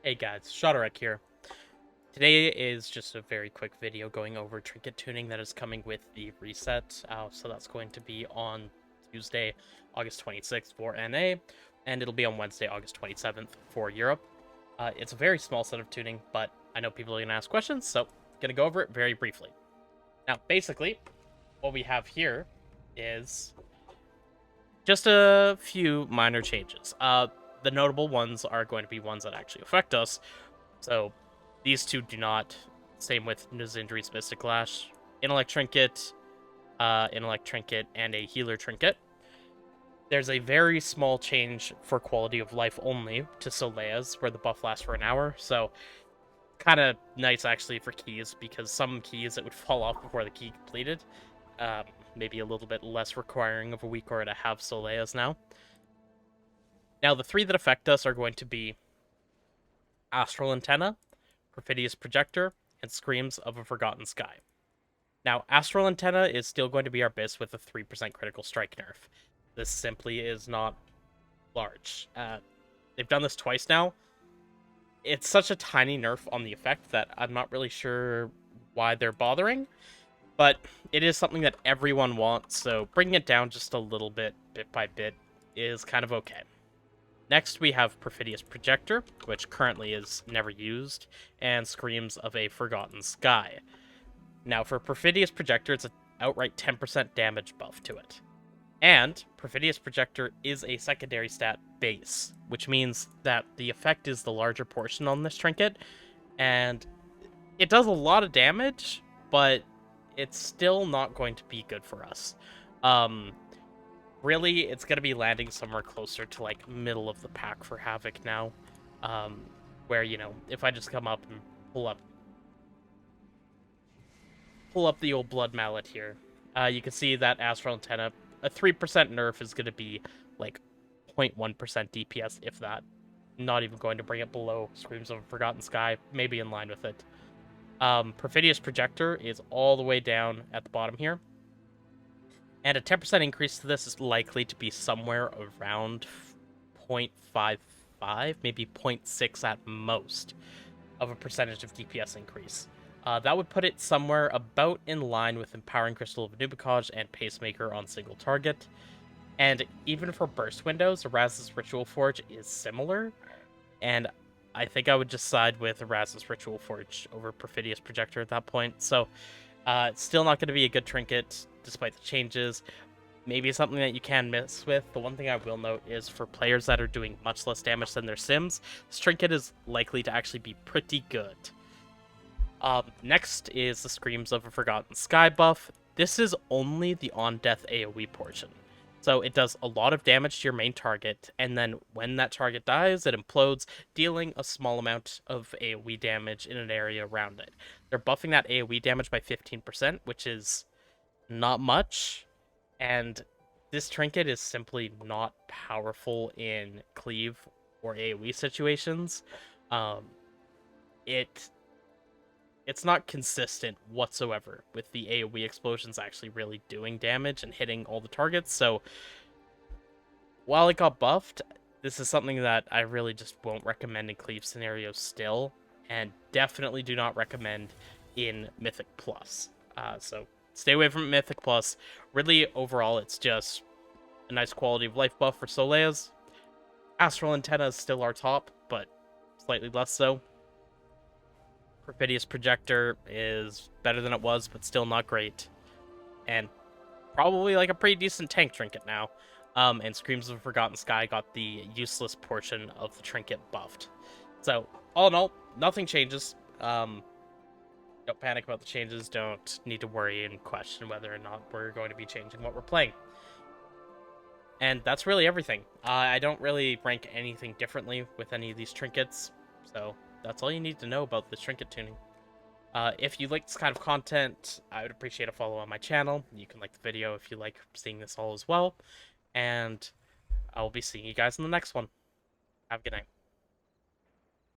Hey guys, Shotterek here. Today is just a very quick video going over trinket tuning that is coming with the reset. So that's going to be on Tuesday, August 26th for NA, and it'll be on Wednesday, August 27th for Europe. It's a very small set of tuning, but I know people are going to ask questions, so I'm going to go over it very briefly. Now, basically, what we have here is just a few minor changes. The notable ones are going to be ones that actually affect us. So these two do not. Same with Nuzindri's Mystic Lash, Intellect Trinket, and a Healer Trinket. There's a very small change for quality of life only to Solea's, where the buff lasts for an hour. So kind of nice actually for keys, because some keys it would fall off before the key completed. Maybe a little bit less requiring of a weak aura to have Solea's now. Now the three that affect us are going to be Astral Antenna, Perfidious Projector, and Screams of a Forgotten Sky. Now, Astral Antenna is still going to be our base with a 3% critical strike nerf. This simply is not large. They've done this twice now. It's such a tiny nerf on the effect that I'm not really sure why they're bothering, but it is something that everyone wants, so bringing it down just a little bit by bit, is kind of okay. Next, we have Perfidious Projector, which currently is never used, and Screams of a Forgotten Sky. Now, for Perfidious Projector, it's an outright 10% damage buff to it. And Perfidious Projector is a secondary stat base, which means that the effect is the larger portion on this trinket, and it does a lot of damage, but it's still not going to be good for us. Really, it's going to be landing somewhere closer to, like, middle of the pack for Havoc now. Where, you know, if I just come up and pull up the old Blood Mallet here, you can see that Astral Antenna, a 3% nerf is going to be, like, 0.1% DPS, if that. Not even going to bring it below Screams of a Forgotten Sky, maybe in line with it. Perfidious Projector is all the way down at the bottom here. And a 10% increase to this is likely to be somewhere around 0.55, maybe 0.6 at most, of a percentage of DPS increase. That would put it somewhere about in line with Empowering Crystal of Nubicage and Pacemaker on single target. And even for burst windows, Erasmus Ritual Forge is similar, and I think I would just side with Erasmus Ritual Forge over Perfidious Projector at that point. So it's still not going to be a good trinket, despite the changes. Maybe something that you can mess with. The one thing I will note is for players that are doing much less damage than their sims, this trinket is likely to actually be pretty good. Next is the Screams of a Forgotten Sky buff. This is only the on-death AoE portion. So it does a lot of damage to your main target, and then when that target dies, it implodes, dealing a small amount of AoE damage in an area around it. They're buffing that AoE damage by 15%, which is not much, and this trinket is simply not powerful in cleave or AoE situations. It's not consistent whatsoever with the AoE explosions actually really doing damage and hitting all the targets. So while it got buffed, this is something that I really just won't recommend in cleave scenarios still, and definitely do not recommend in Mythic Plus. So stay away from Mythic Plus. Really, overall, it's just a nice quality of life buff for Solea's. Astral Antenna is still our top, but slightly less so. Perfidious Projector is better than it was, but still not great. And probably like a pretty decent tank trinket now. And Screams of a Forgotten Sky got the useless portion of the trinket buffed. So, all in all, nothing changes. Don't panic about the changes. Don't need to worry and question whether or not we're going to be changing what we're playing. And that's really everything. I don't really rank anything differently with any of these trinkets. So that's all you need to know about the trinket tuning. If you like this kind of content, I would appreciate a follow on my channel. You can like the video if you like seeing this all as well. And I will be seeing you guys in the next one. Have a good night.